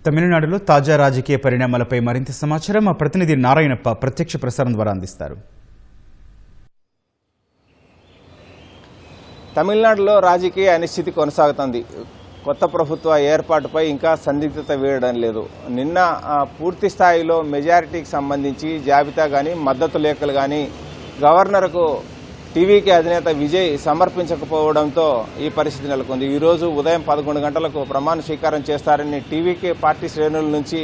తమిళనాడులో తాజా రాజకీయ పరిణామాలపై మరింత సమాచారం మా ప్రతినిధి నారాయణప్ప ప్రత్యక్ష ప్రసారం ద్వారా అందిస్తారు. తమిళనాడులో రాజకీయ అనిశ్చితి కొనసాగుతుంది. కొత్త ప్రభుత్వ ఏర్పాటుపై ఇంకా సందిగ్ధత వీడడం లేదు. నిన్న పూర్తి స్థాయిలో మెజారిటీకి సంబంధించి జాబితా కానీ మద్దతు లేఖలు కానీ గవర్నర్కు టీవీకే అధినేత విజయ్ సమర్పించకపోవడంతో ఈ పరిస్థితి నెలకొంది. ఈరోజు ఉదయం 11 గంటలకు ప్రమాణ స్వీకారం చేస్తారని టీవీకే పార్టీ శ్రేణుల నుంచి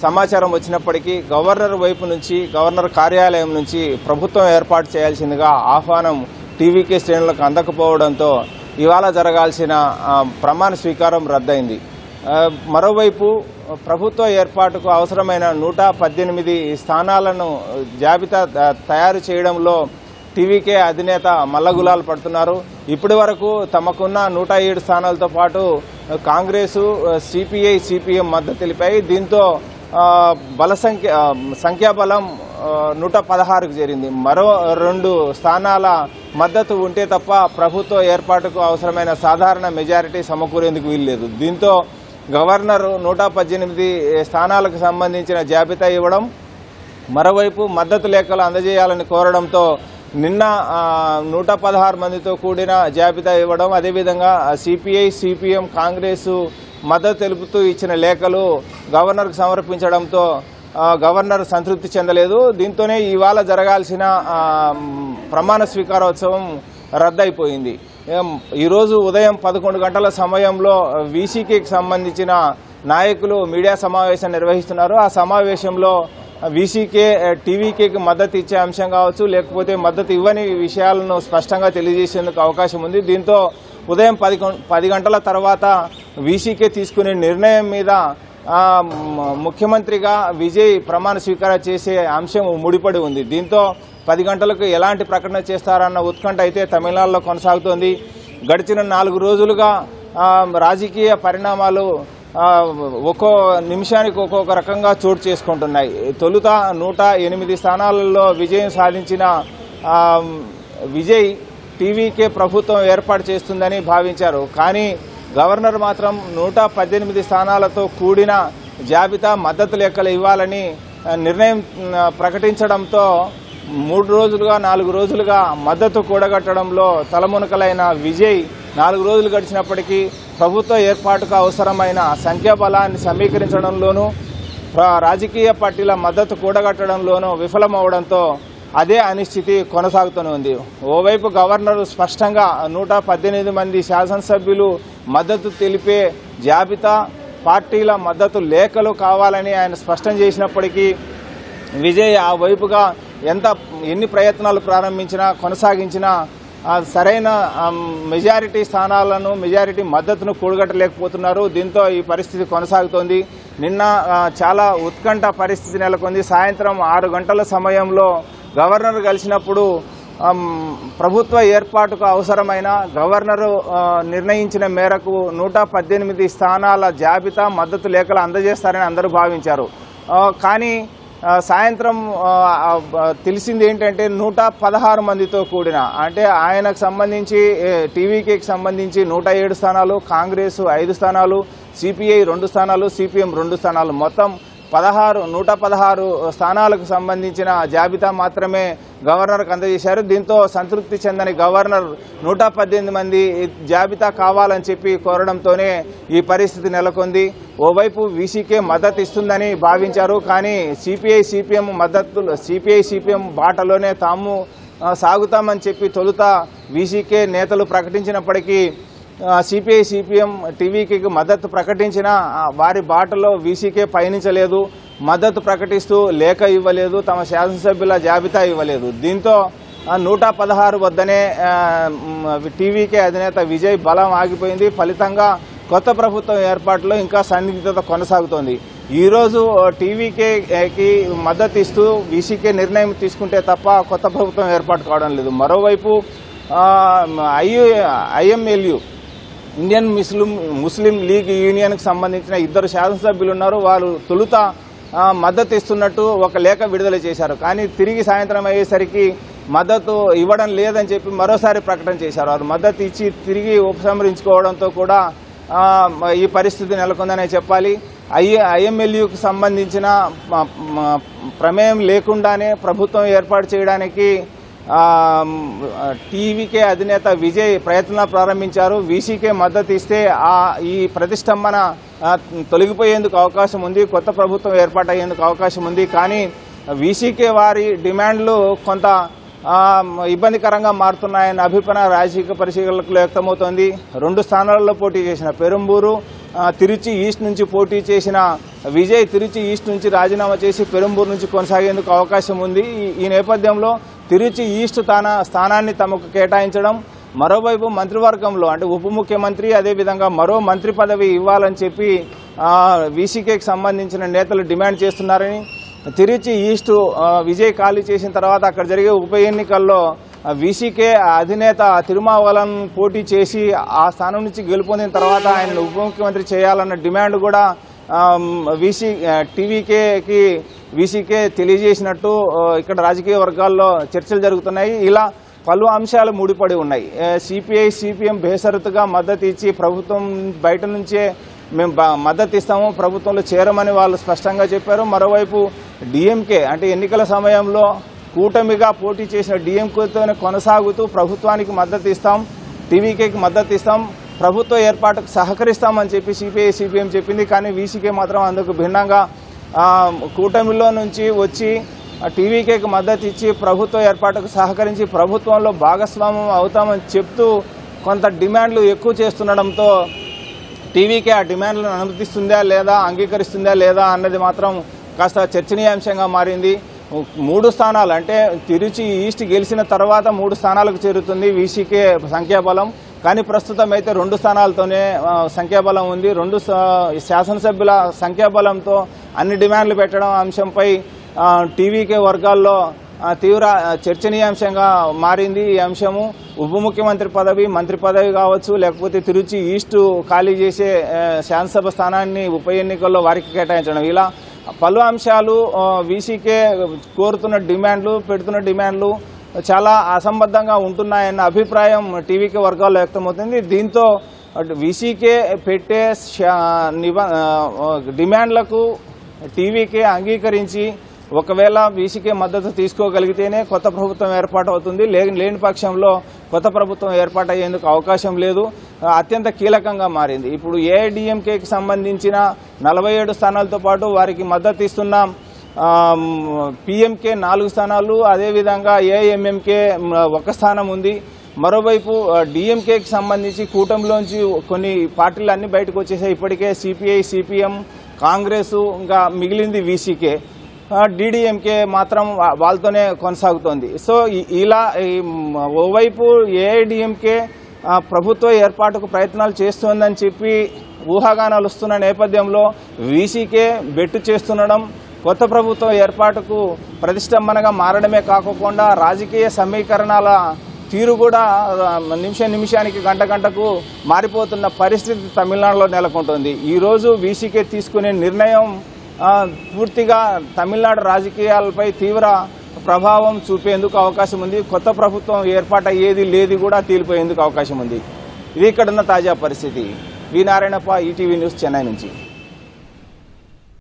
సమాచారం వచ్చినప్పటికీ గవర్నర్ వైపు నుంచి, గవర్నర్ కార్యాలయం నుంచి ప్రభుత్వం ఏర్పాటు చేయాల్సిందిగా ఆహ్వానం టీవీకే శ్రేణులకు అందకపోవడంతో ఇవాళ జరగాల్సిన ప్రమాణ స్వీకారం రద్దయింది. మరోవైపు ప్రభుత్వ ఏర్పాటుకు అవసరమైన 118 స్థానాలను జాబితా తయారు చేయడంలో టీవీకే అధినేత మల్లగులాలు పడుతున్నారు. ఇప్పటి వరకు తమకున్న 107 స్థానాలతో పాటు కాంగ్రెసు, సిపిఐ, సిపిఎం మద్దతు తెలిపాయి. దీంతో సంఖ్యాబలం 116కు చేరింది. మరో 2 స్థానాల మద్దతు ఉంటే తప్ప ప్రభుత్వ ఏర్పాటుకు అవసరమైన సాధారణ మెజారిటీ సమకూరేందుకు వీల్లేదు. దీంతో గవర్నర్ 118 స్థానాలకు సంబంధించిన జాబితా ఇవ్వడం, మరోవైపు మద్దతు లేఖలు అందజేయాలని కోరడంతో నిన్న 116 మందితో కూడిన జాబితా ఇవ్వడం, అదేవిధంగా సిపిఐ, సిపిఎం, కాంగ్రెసు మద్దతు తెలుపుతూ ఇచ్చిన లేఖలు గవర్నర్కు సమర్పించడంతో గవర్నర్ సంతృప్తి చెందలేదు. దీంతోనే ఇవాళ జరగాల్సిన ప్రమాణ స్వీకారోత్సవం రద్దయిపోయింది. ఈరోజు ఉదయం 11 గంటల సమయంలో వీసీకేకి సంబంధించిన నాయకులు మీడియా సమావేశం నిర్వహిస్తున్నారు. ఆ సమావేశంలో వీసీకే టీవీకేకి మద్దతు ఇచ్చే అంశం కావచ్చు, లేకపోతే మద్దతు ఇవ్వని విషయాలను స్పష్టంగా తెలియజేసేందుకు అవకాశం ఉంది. దీంతో ఉదయం 10 గంటల తర్వాత వీసీకే తీసుకునే నిర్ణయం మీద ముఖ్యమంత్రిగా విజయ్ ప్రమాణ స్వీకారం చేసే అంశం ముడిపడి ఉంది. దీంతో 10 గంటలకు ఎలాంటి ప్రకటన చేస్తారన్న ఉత్కంఠ అయితే తమిళనాడులో కొనసాగుతోంది. గడిచిన 4 రోజులుగా రాజకీయ పరిణామాలు ఒక్కో నిమిషానికి ఒక్కొక్క రకంగా చోటు చేసుకుంటున్నాయి. తొలుత 108 స్థానాలలో విజయం సాధించిన విజయ్ టీవీకే ప్రభుత్వం ఏర్పాటు చేస్తుందని భావించారు. కానీ గవర్నర్ మాత్రం 118 స్థానాలతో కూడిన జాబితా మద్దతు లేఖలు ఇవ్వాలని నిర్ణయం ప్రకటించడంతో 3 రోజులుగా 4 రోజులుగా మద్దతు కూడగట్టడంలో తలమునకలైన విజయ్ 4 రోజులు గడిచినప్పటికీ ప్రభుత్వ ఏర్పాటుకు అవసరమైన సంఖ్యాబలాన్ని సమీకరించడంలోనూ రాజకీయ పార్టీల మద్దతు కూడగట్టడంలోనూ విఫలమవడంతో అదే అనిశ్చితి కొనసాగుతూనే ఉంది. ఓవైపు గవర్నర్ స్పష్టంగా 118 మంది శాసనసభ్యులు మద్దతు తెలిపే జాబితా, పార్టీల మద్దతు లేఖలు కావాలని ఆయన స్పష్టం చేసినప్పటికీ విజయ్ ఆ వైపుగా ఎన్ని ప్రయత్నాలు ప్రారంభించినా కొనసాగించినా సరైన మెజారిటీ స్థానాలను, మెజారిటీ మద్దతును కూడగట్టలేకపోతున్నారు. దీంతో ఈ పరిస్థితి కొనసాగుతోంది. నిన్న చాలా ఉత్కంఠ పరిస్థితి నెలకొంది. సాయంత్రం 6 గంటల సమయంలో గవర్నర్ కలిసినప్పుడు ప్రభుత్వ ఏర్పాటుకు అవసరమైన గవర్నరు నిర్ణయించిన మేరకు 118 స్థానాల జాబితా మద్దతు లేఖలు అందజేస్తారని అందరూ భావించారు. కానీ సాయంత్రం తెలిసింది ఏంటంటే 116 మందితో కూడిన, అంటే ఆయనకు సంబంధించి టీవీకేకి సంబంధించి 107 స్థానాలు, కాంగ్రెస్ 5 స్థానాలు, సిపిఐ 2 స్థానాలు, సిపిఎం 2 స్థానాలు, మొత్తం 116 స్థానాలకు సంబంధించిన జాబితా మాత్రమే గవర్నర్కు అందజేశారు. దీంతో సంతృప్తి చెందని గవర్నర్ 118 మంది జాబితా కావాలని చెప్పి కోరడంతోనే ఈ పరిస్థితి నెలకొంది. ఓవైపు వీసీకే మద్దతు ఇస్తుందని భావించారు. కానీ సిపిఐ, సిపిఎం బాటలోనే తాము సాగుతామని చెప్పి తొలుత వీసీకే నేతలు ప్రకటించినప్పటికీ సిపిఐ, సిపిఎం టీవీకి మద్దతు ప్రకటించినా వారి బాటలో వీసీకే పయనించలేదు. మద్దతు ప్రకటిస్తూ లేఖ ఇవ్వలేదు, తమ శాసనసభ్యుల జాబితా ఇవ్వలేదు. దీంతో 116 వద్దనే టీవీకే అధినేత విజయ్ బలం ఆగిపోయింది. ఫలితంగా కొత్త ప్రభుత్వం ఏర్పాటులో ఇంకా సందిగ్ధత కొనసాగుతోంది. ఈరోజు టీవీకేకి మద్దతు ఇస్తూ వీసీకే నిర్ణయం తీసుకుంటే తప్ప కొత్త ప్రభుత్వం ఏర్పాటు కావడం లేదు. మరోవైపు ఐఎంఎల్యు, ఇండియన్ ముస్లిం లీగ్ యూనియన్కి సంబంధించిన 2 శాసనసభ్యులు ఉన్నారు. వారు తొలుత మద్దతు ఇస్తున్నట్టు ఒక లేఖ విడుదల చేశారు. కానీ తిరిగి సాయంత్రం అయ్యేసరికి మద్దతు ఇవ్వడం లేదని చెప్పి మరోసారి ప్రకటన చేశారు. వారు మద్దతు ఇచ్చి తిరిగి ఉపసంహరించుకోవడంతో కూడా ఈ పరిస్థితి నెలకొందనే చెప్పాలి. ఐఎంఎల్యూకి సంబంధించిన ప్రమేయం లేకుండానే ప్రభుత్వం ఏర్పాటు చేయడానికి టీవీకే అధినేత విజయ్ ప్రయత్నాలు ప్రారంభించారు. వీసీకే మద్దతు ఇస్తే ఈ ప్రతిష్టంభన తొలగిపోయేందుకు అవకాశం ఉంది, కొత్త ప్రభుత్వం ఏర్పాటయ్యేందుకు అవకాశం ఉంది. కానీ వీసీకే వారి డిమాండ్లు కొంత ఇబ్బందికరంగా మారుతున్నాయన్న అభిప్రాయం రాజకీయ పరిశీలకులు వ్యక్తమవుతోంది. 2 స్థానాలలో పోటీ చేసిన పెరంబూరు, తిరుచి ఈస్ట్ నుంచి పోటీ చేసిన విజయ్ తిరుచి ఈస్ట్ నుంచి రాజీనామా చేసి పెరంబూరు నుంచి కొనసాగేందుకు అవకాశం ఉంది. ఈ నేపథ్యంలో తిరుచి ఈస్ట్ స్థానాన్ని తమకు కేటాయించడం, మరోవైపు మంత్రివర్గంలో అంటే ఉప ముఖ్యమంత్రి అదేవిధంగా మరో మంత్రి పదవి ఇవ్వాలని చెప్పి వీసీకేకి సంబంధించిన నేతలు డిమాండ్ చేస్తున్నారని, తిరుచి ఈస్ట్ విజయ్ ఖాళీ చేసిన తర్వాత అక్కడ జరిగే ఉప ఎన్నికల్లో వీసీకే అధినేత తిరుమావలన్ పోటీ చేసి ఆ స్థానం నుంచి గెలుపొందిన తర్వాత ఆయన ఉప ముఖ్యమంత్రి చేయాలన్న డిమాండ్ కూడా వీసీకే తెలియజేసినట్టు ఇక్కడ రాజకీయ వర్గాల్లో చర్చలు జరుగుతున్నాయి. ఇలా పలు అంశాలు ముడిపడి ఉన్నాయి. సిపిఐ సిపిఎం బేషరతుగా మద్దతు ఇచ్చి ప్రభుత్వం బయట నుంచే మేము మద్దతు ఇస్తాము, ప్రభుత్వంలో చేరమని వాళ్ళు స్పష్టంగా చెప్పారు. మరోవైపు డిఎంకే అంటే ఎన్నికల సమయంలో కూటమిగా పోటీ చేసిన డిఎంకేతోనే కొనసాగుతూ ప్రభుత్వానికి మద్దతు ఇస్తాం, టీవీకేకి మద్దతు ఇస్తాం, ప్రభుత్వ ఏర్పాటుకు సహకరిస్తామని చెప్పి సిపిఐ సిపిఎం చెప్పింది. కానీ వీసీకే మాత్రం అందుకు భిన్నంగా కూటమిలో నుంచి వచ్చి టీవీకేకి మద్దతు ఇచ్చి ప్రభుత్వ ఏర్పాటుకు సహకరించి ప్రభుత్వంలో భాగస్వామ్యం అవుతామని చెప్తూ కొంత డిమాండ్లు ఎక్కువ చేస్తుండడంతో టీవీకే ఆ డిమాండ్లను అనుమతిస్తుందా లేదా, అంగీకరిస్తుందా లేదా అన్నది మాత్రం కాస్త చర్చనీయాంశంగా మారింది. 3 స్థానాలు అంటే తిరుచి ఈస్ట్ గెలిచిన తర్వాత 3 స్థానాలకు చేరుతుంది వీసీకే సంఖ్యాబలం. కానీ ప్రస్తుతం అయితే 2 స్థానాలతోనే సంఖ్యాబలం ఉంది. 2 శాసనసభ్యుల సంఖ్యాబలంతో అన్ని డిమాండ్లు పెట్టడం అంశంపై టీవీకే వర్గాల్లో తీవ్ర చర్చనీయాంశంగా మారింది. ఈ అంశము ఉప ముఖ్యమంత్రి పదవి, మంత్రి పదవి కావచ్చు, లేకపోతే తిరుచి ఈస్ట్ ఖాళీ చేసే శాసనసభ స్థానాన్ని ఉప ఎన్నికల్లో వారికి కేటాయించడం, ఇలా పలు అంశాలు వీసీకే కోరుతున్న డిమాండ్లు, పెడుతున్న డిమాండ్లు చాలా అసంబద్ధంగా ఉంటున్నాయన్న అభిప్రాయం టీవీకే వర్గాల్లో వ్యక్తమవుతుంది. దీంతో వీసీకే పెట్టే డిమాండ్లకు టీవీకే అంగీకరించి ఒకవేళ వీసీకే మద్దతు తీసుకోగలిగితేనే కొత్త ప్రభుత్వం ఏర్పాటు అవుతుంది, లేని పక్షంలో కొత్త ప్రభుత్వం ఏర్పాటయ్యేందుకు అవకాశం లేదు. అత్యంత కీలకంగా మారింది. ఇప్పుడు ఏఐడిఎంకేకి సంబంధించిన 47 స్థానాలతో పాటు వారికి మద్దతు ఇస్తున్న పిఎంకే 4 స్థానాలు, అదేవిధంగా ఏఐఎంఎంకే 1 స్థానం ఉంది. మరోవైపు డిఎంకేకి సంబంధించి కూటమిలోంచి కొన్ని పార్టీలు అన్ని బయటకు వచ్చేసాయి. ఇప్పటికే సిపిఐ సిపిఎం కాంగ్రెస్, ఇంకా మిగిలింది వీసీకే. డిడిఎంకే మాత్రం వాళ్ళతోనే కొనసాగుతోంది. సో ఇలా ఓవైపు ఏఐడిఎంకే ప్రభుత్వ ఏర్పాటుకు ప్రయత్నాలు చేస్తోందని చెప్పి ఊహాగానాలు వస్తున్న నేపథ్యంలో వీసీకే బెట్టు చేస్తుండడం కొత్త ప్రభుత్వ ఏర్పాటుకు ప్రతిష్టంభనగా మారడమే కాకుండా రాజకీయ సమీకరణాల తీరు కూడా నిమిషానికి గంటకు మారిపోతున్న పరిస్థితి తమిళనాడులో నెలకొంటుంది. ఈరోజు వీసీకే తీసుకునే నిర్ణయం పూర్తిగా తమిళనాడు రాజకీయాలపై తీవ్ర ప్రభావం చూపేందుకు అవకాశం ఉంది. కొత్త ప్రభుత్వం ఏర్పాటయ్యేది లేదు కూడా తేలిపోయేందుకు అవకాశం ఉంది. ఇది ఇక్కడున్న తాజా పరిస్థితి. వి నారాయణప్ప, ఈటీవీ న్యూస్, చెన్నై నుంచి.